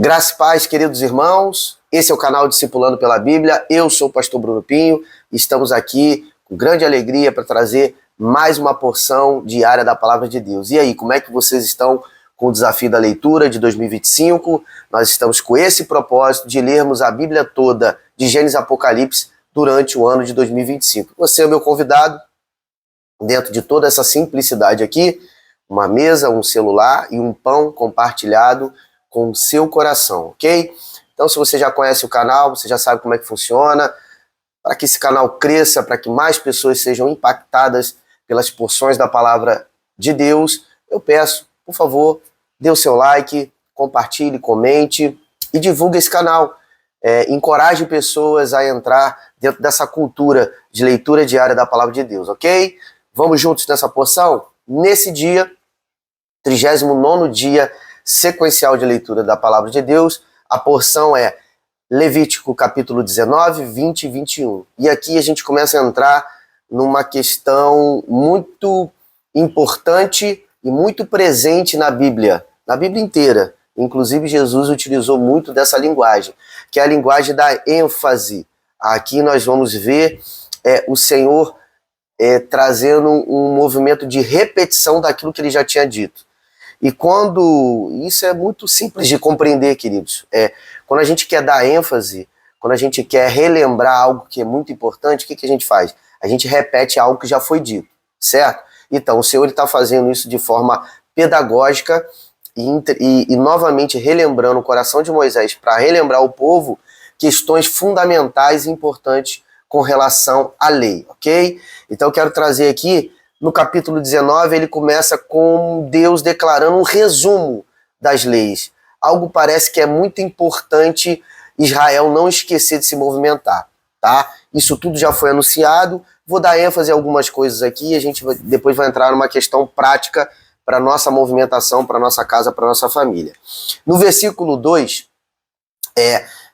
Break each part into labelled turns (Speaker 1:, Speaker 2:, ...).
Speaker 1: Graça e paz, queridos irmãos. Esse é o canal Discipulando pela Bíblia. Eu sou o pastor Bruno Pinho e estamos aqui com grande alegria para trazer mais uma porção diária da Palavra de Deus. E aí, como é que vocês estão com o desafio da leitura de 2025? Nós estamos com esse propósito de lermos a Bíblia toda, de Gênesis a Apocalipse, durante o ano de 2025. Você é o meu convidado, dentro de toda essa simplicidade aqui, uma mesa, um celular e um pão compartilhado com o seu coração, ok? Então, se você já conhece o canal, você já sabe como é que funciona, para que esse canal cresça, para que mais pessoas sejam impactadas pelas porções da Palavra de Deus, eu peço, por favor, dê o seu like, compartilhe, comente e divulgue esse canal. Encoraje pessoas a entrar dentro dessa cultura de leitura diária da Palavra de Deus, ok? Vamos juntos nessa porção? Nesse dia, 39º dia sequencial de leitura da Palavra de Deus, a porção é Levítico capítulo 19, 20 e 21. E aqui a gente começa a entrar numa questão muito importante e muito presente na Bíblia inteira. Inclusive Jesus utilizou muito dessa linguagem, que é a linguagem da ênfase. Aqui nós vamos ver o Senhor trazendo um movimento de repetição daquilo que ele já tinha dito. E quando... Isso é muito simples de compreender, queridos. Quando a gente quer dar ênfase, quando a gente quer relembrar algo que é muito importante, o que a gente faz? A gente repete algo que já foi dito, certo? Então, o Senhor está fazendo isso de forma pedagógica e novamente relembrando o coração de Moisés para relembrar o povo questões fundamentais e importantes com relação à lei, ok? Então, eu quero trazer aqui, no capítulo 19, ele começa com Deus declarando um resumo das leis. Algo parece que é muito importante Israel não esquecer de se movimentar, tá? Isso tudo já foi anunciado. Vou dar ênfase em algumas coisas aqui e a gente depois vai entrar numa questão prática para nossa movimentação, para nossa casa, para nossa família. No versículo 2,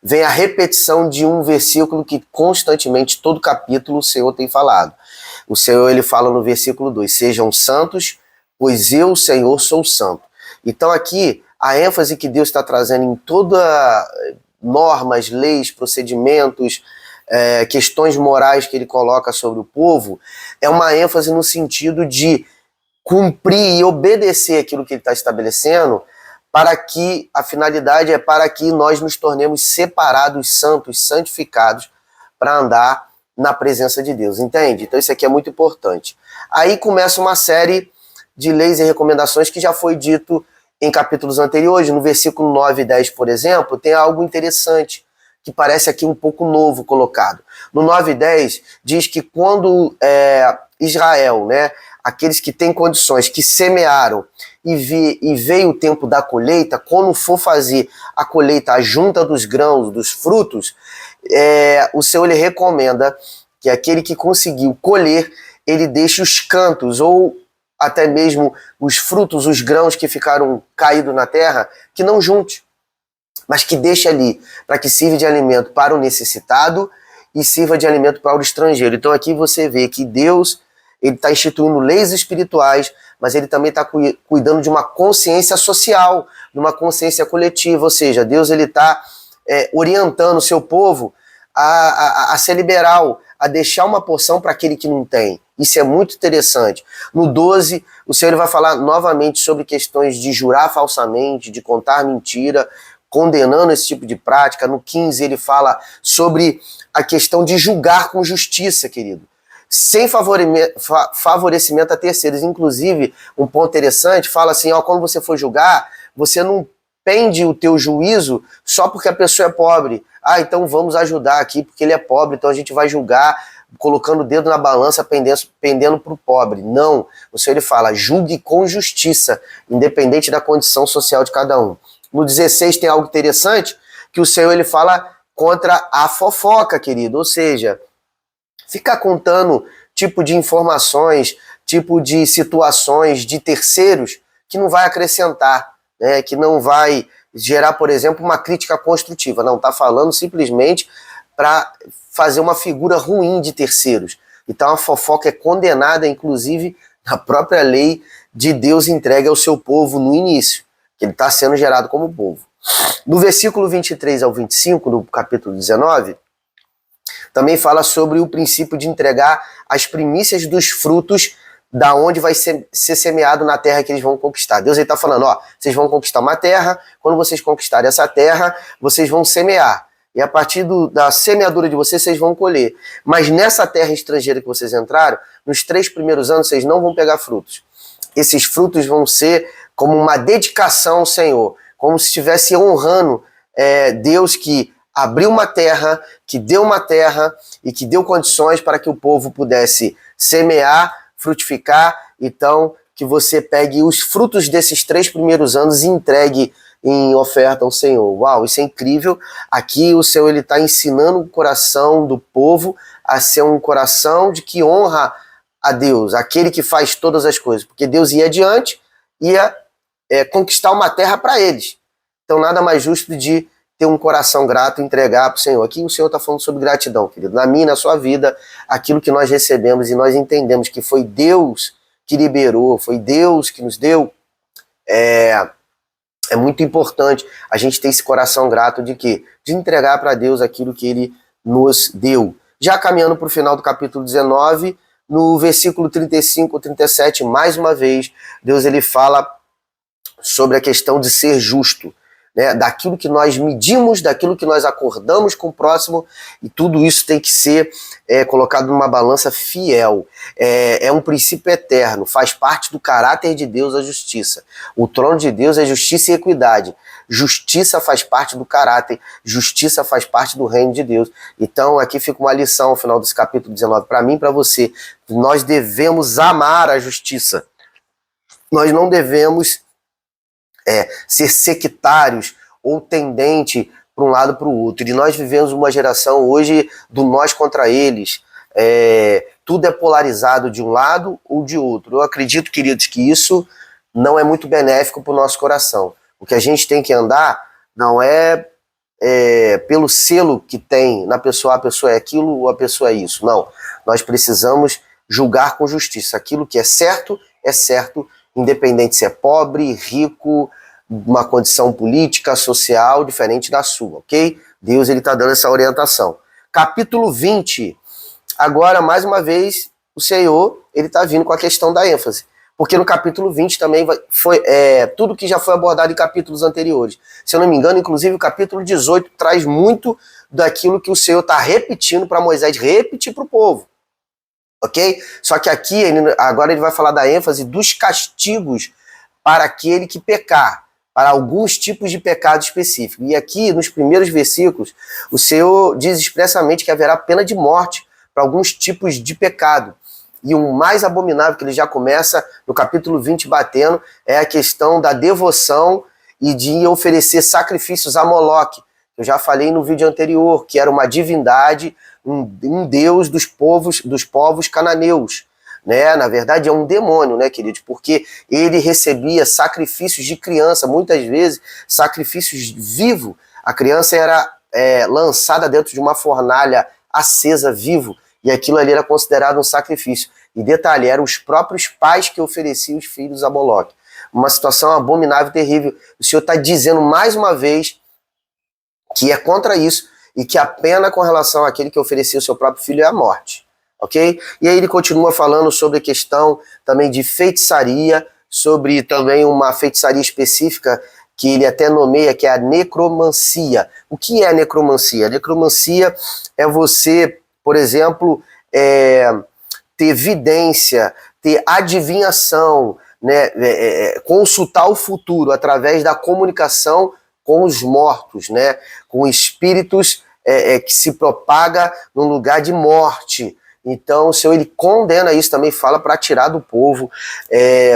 Speaker 1: vem a repetição de um versículo que constantemente, todo capítulo, o Senhor tem falado. O Senhor, ele fala no versículo 2, sejam santos, pois eu, o Senhor, sou santo. Então aqui, a ênfase que Deus está trazendo em todas normas, leis, procedimentos, questões morais que ele coloca sobre o povo, é uma ênfase no sentido de cumprir e obedecer aquilo que ele está estabelecendo, para que a finalidade é para que nós nos tornemos separados, santos, santificados, para andar na presença de Deus, entende? Então isso aqui é muito importante. Aí começa uma série de leis e recomendações que já foi dito em capítulos anteriores. No versículo 9 e 10, por exemplo, tem algo interessante, que parece aqui um pouco novo colocado. No 9 e 10, diz que quando Israel, aqueles que têm condições, que semearam, e veio o tempo da colheita, quando for fazer a colheita, a junta dos grãos, dos frutos, o Senhor ele recomenda que aquele que conseguiu colher, ele deixe os cantos, ou até mesmo os frutos, os grãos que ficaram caídos na terra, que não junte, mas que deixe ali, para que sirva de alimento para o necessitado e sirva de alimento para o estrangeiro. Então aqui você vê que Deus ele está instituindo leis espirituais, mas ele também está cuidando de uma consciência social, de uma consciência coletiva, ou seja, Deus ele está orientando o seu povo a ser liberal, a deixar uma porção para aquele que não tem. Isso é muito interessante. No 12, o Senhor vai falar novamente sobre questões de jurar falsamente, de contar mentira, condenando esse tipo de prática. No 15, ele fala sobre a questão de julgar com justiça, querido, sem favorecimento a terceiros. Inclusive, um ponto interessante, fala assim, quando você for julgar, você não pende o teu juízo só porque a pessoa é pobre. Então vamos ajudar aqui porque ele é pobre, então a gente vai julgar colocando o dedo na balança, pendendo para o pobre. Não, o Senhor ele fala, julgue com justiça, independente da condição social de cada um. No 16 tem algo interessante, que o Senhor ele fala contra a fofoca, querido, ou seja, ficar contando tipo de informações, tipo de situações de terceiros que não vai acrescentar, que não vai gerar, por exemplo, uma crítica construtiva. Não, está falando simplesmente para fazer uma figura ruim de terceiros. Então a fofoca é condenada, inclusive, na própria lei de Deus entregue ao seu povo no início, que ele está sendo gerado como povo. No versículo 23 ao 25, no capítulo 19, também fala sobre o princípio de entregar as primícias dos frutos da onde vai ser semeado na terra que eles vão conquistar. Deus está falando, ó, vocês vão conquistar uma terra, quando vocês conquistarem essa terra, vocês vão semear. E a partir da semeadura de vocês, vocês vão colher. Mas nessa terra estrangeira que vocês entraram, nos 3 primeiros anos, vocês não vão pegar frutos. Esses frutos vão ser como uma dedicação ao Senhor, como se estivesse honrando Deus que abriu uma terra, que deu uma terra e que deu condições para que o povo pudesse semear, frutificar. Então, que você pegue os frutos desses 3 primeiros anos e entregue em oferta ao Senhor. Uau, isso é incrível. Aqui o Senhor está ensinando o coração do povo a ser um coração de que honra a Deus, aquele que faz todas as coisas, porque Deus ia adiante, ia conquistar uma terra para eles. Então nada mais justo de ter um coração grato e entregar para o Senhor. Aqui o Senhor está falando sobre gratidão, querido. Na minha, na sua vida, aquilo que nós recebemos e nós entendemos que foi Deus que liberou, foi Deus que nos deu, é muito importante a gente ter esse coração grato de quê? De entregar para Deus aquilo que Ele nos deu. Já caminhando para o final do capítulo 19, no versículo 35 ou 37, mais uma vez, Deus ele fala sobre a questão de ser justo, né? Daquilo que nós medimos, daquilo que nós acordamos com o próximo, e tudo isso tem que ser colocado numa balança fiel. É um princípio eterno, faz parte do caráter de Deus a justiça. O trono de Deus é justiça e equidade. Justiça faz parte do caráter, justiça faz parte do reino de Deus. Então aqui fica uma lição ao final desse capítulo 19, para mim e para você. Nós devemos amar a justiça. Nós não devemos ser sectários ou tendente para um lado para o outro. E nós vivemos uma geração hoje do nós contra eles. Tudo é polarizado de um lado ou de outro. Eu acredito, queridos, que isso não é muito benéfico para o nosso coração. O que a gente tem que andar não é pelo selo que tem na pessoa, a pessoa é aquilo ou a pessoa é isso. Não. Nós precisamos julgar com justiça. Aquilo que é certo, independente se é pobre, rico, uma condição política, social, diferente da sua, ok? Deus ele está dando essa orientação. Capítulo 20, agora, mais uma vez, o Senhor ele está vindo com a questão da ênfase. Porque no capítulo 20 também foi tudo que já foi abordado em capítulos anteriores. Se eu não me engano, inclusive o capítulo 18 traz muito daquilo que o Senhor está repetindo para Moisés repetir para o povo. Ok? Só que aqui, agora ele vai falar da ênfase dos castigos para aquele que pecar, para alguns tipos de pecado específico. E aqui, nos primeiros versículos, o Senhor diz expressamente que haverá pena de morte para alguns tipos de pecado. E o mais abominável que ele já começa no capítulo 20 batendo é a questão da devoção e de oferecer sacrifícios a Moloque. Eu já falei no vídeo anterior, que era uma divindade, um deus dos povos cananeus, né? Na verdade é um demônio, né, queridos? Porque ele recebia sacrifícios de criança, muitas vezes sacrifícios vivos. A criança era lançada dentro de uma fornalha acesa vivo, e aquilo ali era considerado um sacrifício. E detalhe, eram os próprios pais que ofereciam os filhos a Moloque. Uma situação abominável e terrível. O Senhor está dizendo mais uma vez que é contra isso, e que a pena com relação àquele que oferecia o seu próprio filho é a morte, ok? E aí ele continua falando sobre a questão também de feitiçaria, sobre também uma feitiçaria específica que ele até nomeia, que é a necromancia. O que é a necromancia? A necromancia é você, por exemplo, ter vidência, ter adivinhação, né, consultar o futuro através da comunicação com os mortos, né? Com espíritos que se propaga num lugar de morte. Então o Senhor ele condena isso também, fala para tirar do povo,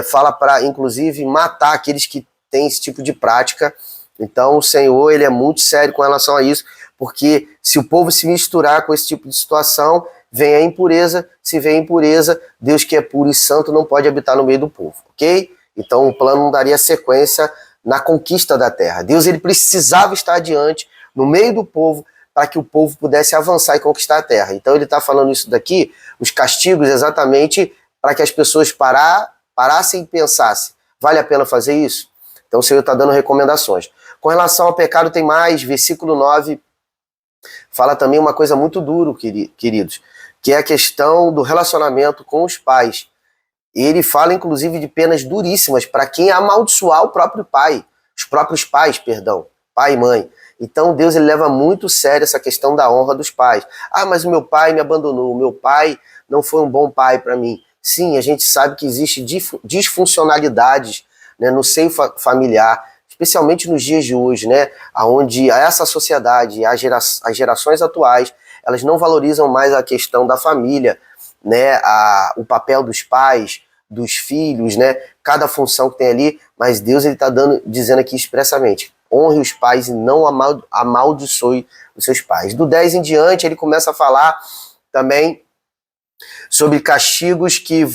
Speaker 1: fala para inclusive matar aqueles que têm esse tipo de prática. Então o Senhor ele é muito sério com relação a isso, porque se o povo se misturar com esse tipo de situação, vem a impureza. Se vem a impureza, Deus que é puro e santo não pode habitar no meio do povo, ok? Então o plano não daria sequência na conquista da terra. Deus ele precisava estar adiante, no meio do povo, para que o povo pudesse avançar e conquistar a terra. Então ele está falando isso daqui, os castigos exatamente para que as pessoas parassem e pensassem, vale a pena fazer isso? Então o Senhor está dando recomendações. Com relação ao pecado tem mais, versículo 9 fala também uma coisa muito dura, queridos, que é a questão do relacionamento com os pais. Ele fala, inclusive, de penas duríssimas para quem amaldiçoar o próprio pai, os próprios pais, perdão, pai e mãe. Então Deus ele leva muito sério essa questão da honra dos pais. Ah, mas o meu pai me abandonou, o meu pai não foi um bom pai para mim. Sim, a gente sabe que existe disfuncionalidades, né, no seio familiar, especialmente nos dias de hoje, né, onde essa sociedade, as gerações atuais, elas não valorizam mais a questão da família, né, o papel dos pais, dos filhos, né, cada função que tem ali, mas Deus ele está dizendo aqui expressamente, honre os pais e não amaldiçoe os seus pais. Do 10 em diante ele começa a falar também sobre castigos que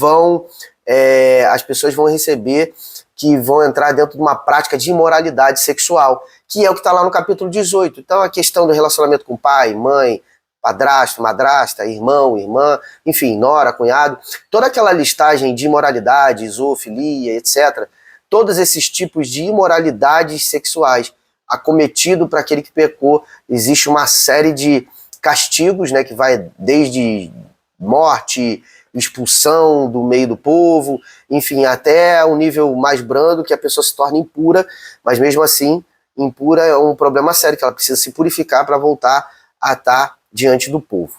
Speaker 1: as pessoas vão receber, que vão entrar dentro de uma prática de imoralidade sexual, que é o que está lá no capítulo 18. Então a questão do relacionamento com pai, mãe, padrasto, madrasta, irmão, irmã, enfim, nora, cunhado, toda aquela listagem de imoralidade, zoofilia, etc., todos esses tipos de imoralidades sexuais acometido para aquele que pecou, existe uma série de castigos, né, que vai desde morte, expulsão do meio do povo, enfim, até o nível mais brando, que a pessoa se torna impura, mas mesmo assim, impura é um problema sério, que ela precisa se purificar para voltar a estar diante do povo,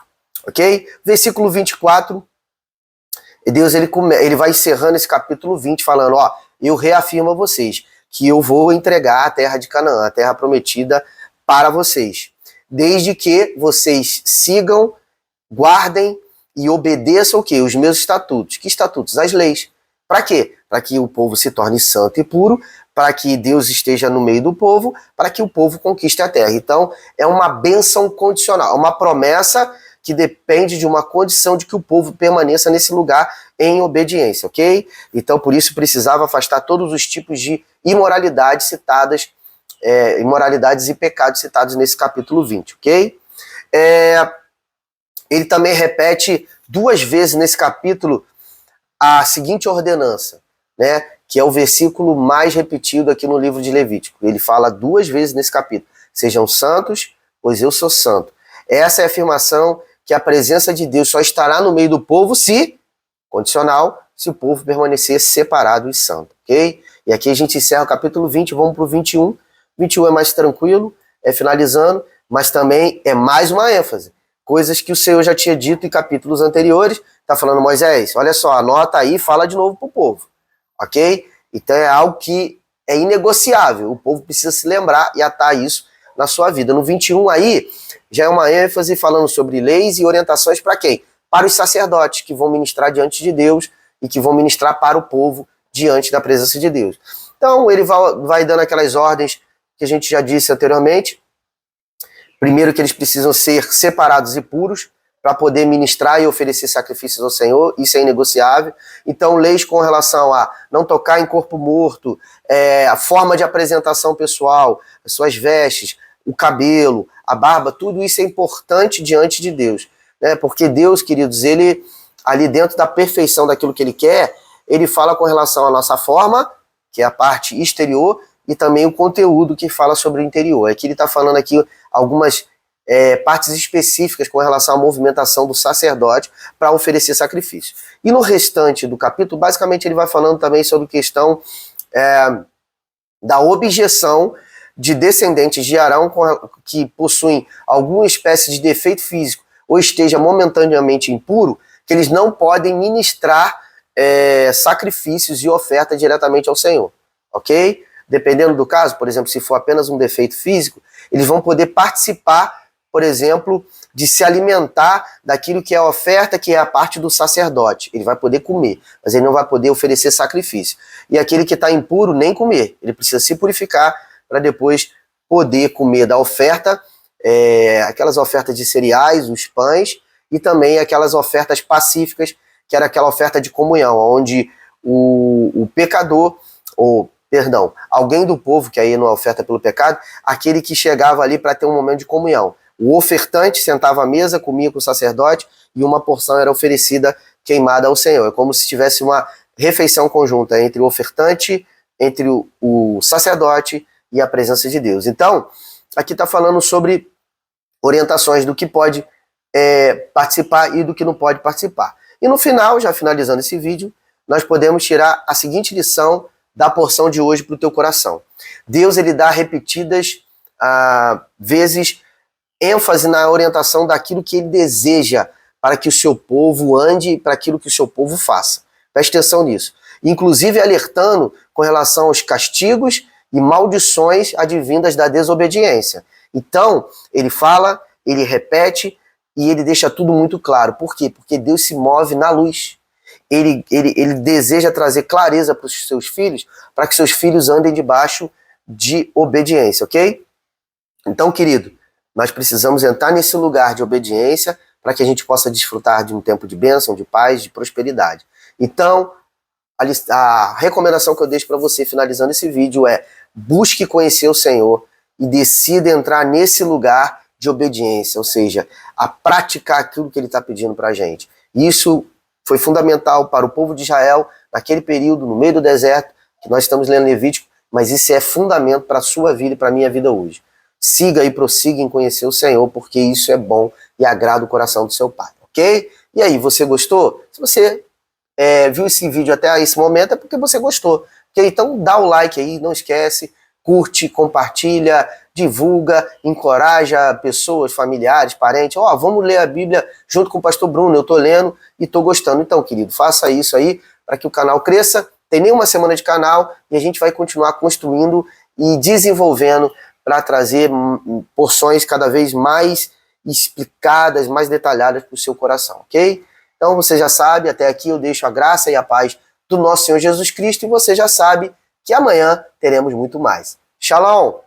Speaker 1: ok? Versículo 24, Deus ele vai encerrando esse capítulo 20 falando, ó, eu reafirmo a vocês que eu vou entregar a terra de Canaã, a terra prometida para vocês, desde que vocês sigam, guardem e obedeçam o quê? Os meus estatutos. Que estatutos? As leis. Para quê? Para que o povo se torne santo e puro, para que Deus esteja no meio do povo, para que o povo conquiste a terra. Então, é uma bênção condicional, uma promessa que depende de uma condição de que o povo permaneça nesse lugar em obediência, ok? Então, por isso, precisava afastar todos os tipos de imoralidades citadas, imoralidades e pecados citados nesse capítulo 20, ok? Ele também repete 2 vezes nesse capítulo a seguinte ordenança, né? Que é o versículo mais repetido aqui no livro de Levítico. Ele fala 2 vezes nesse capítulo. Sejam santos, pois eu sou santo. Essa é a afirmação que a presença de Deus só estará no meio do povo condicional, se o povo permanecer separado e santo, ok? E aqui a gente encerra o capítulo 20, vamos para o 21. 21 é mais tranquilo, finalizando, mas também é mais uma ênfase. Coisas que o Senhor já tinha dito em capítulos anteriores, está falando, Moisés, olha só, anota aí e fala de novo para o povo, ok? Então é algo que é inegociável, o povo precisa se lembrar e atar isso na sua vida. No 21 aí, já é uma ênfase falando sobre leis e orientações para quem? Para os sacerdotes, que vão ministrar diante de Deus e que vão ministrar para o povo diante da presença de Deus. Então ele vai dando aquelas ordens que a gente já disse anteriormente. Primeiro que eles precisam ser separados e puros para poder ministrar e oferecer sacrifícios ao Senhor, isso é inegociável. Então, leis com relação a não tocar em corpo morto, a forma de apresentação pessoal, as suas vestes, o cabelo, a barba, tudo isso é importante diante de Deus, né? Porque Deus, queridos, ele, ali dentro da perfeição daquilo que ele quer, ele fala com relação à nossa forma, que é a parte exterior, e também o conteúdo que fala sobre o interior. Aqui ele está falando aqui algumas partes específicas com relação à movimentação do sacerdote para oferecer sacrifício. E no restante do capítulo, basicamente ele vai falando também sobre questão da objeção de descendentes de Arão que possuem alguma espécie de defeito físico ou esteja momentaneamente impuro, que eles não podem ministrar sacrifícios e oferta diretamente ao Senhor, ok? Dependendo do caso, por exemplo, se for apenas um defeito físico, eles vão poder participar, por exemplo, de se alimentar daquilo que é a oferta, que é a parte do sacerdote. Ele vai poder comer, mas ele não vai poder oferecer sacrifício. E aquele que está impuro, nem comer. Ele precisa se purificar para depois poder comer da oferta, aquelas ofertas de cereais, os pães, e também aquelas ofertas pacíficas, que era aquela oferta de comunhão, onde o pecador, alguém do povo, que aí não é oferta pelo pecado, aquele que chegava ali para ter um momento de comunhão. O ofertante sentava à mesa, comia com o sacerdote, e uma porção era oferecida queimada ao Senhor. É como se tivesse uma refeição conjunta entre o ofertante, entre o sacerdote e a presença de Deus. Então, aqui está falando sobre orientações do que pode participar e do que não pode participar. E no final, já finalizando esse vídeo, nós podemos tirar a seguinte lição da porção de hoje para o teu coração. Deus, ele dá repetidas vezes ênfase na orientação daquilo que ele deseja para que o seu povo ande e para aquilo que o seu povo faça. Preste atenção nisso. Inclusive alertando com relação aos castigos e maldições advindas da desobediência. Então, ele fala, ele repete e ele deixa tudo muito claro. Por quê? Porque Deus se move na luz. Ele deseja trazer clareza para os seus filhos, para que seus filhos andem debaixo de obediência, ok? Então, querido, nós precisamos entrar nesse lugar de obediência para que a gente possa desfrutar de um tempo de bênção, de paz, de prosperidade. Então, a recomendação que eu deixo para você, finalizando esse vídeo, é: busque conhecer o Senhor e decida entrar nesse lugar de obediência, ou seja, a praticar aquilo que ele está pedindo para a gente. Isso foi fundamental para o povo de Israel naquele período, no meio do deserto, que nós estamos lendo Levítico, mas isso é fundamento para a sua vida e para a minha vida hoje. Siga e prossiga em conhecer o Senhor, porque isso é bom e agrada o coração do seu Pai, ok? E aí, você gostou? Se você viu esse vídeo até esse momento, é porque você gostou. Okay? Então dá o like aí, não esquece, curte, compartilha, divulga, encoraja pessoas, familiares, parentes. Vamos ler a Bíblia junto com o pastor Bruno, eu tô lendo e tô gostando. Então, querido, faça isso aí para que o canal cresça. Tem nem uma semana de canal e a gente vai continuar construindo e desenvolvendo para trazer porções cada vez mais explicadas, mais detalhadas para o seu coração, ok? Então você já sabe, até aqui eu deixo a graça e a paz do nosso Senhor Jesus Cristo e você já sabe que amanhã teremos muito mais. Shalom!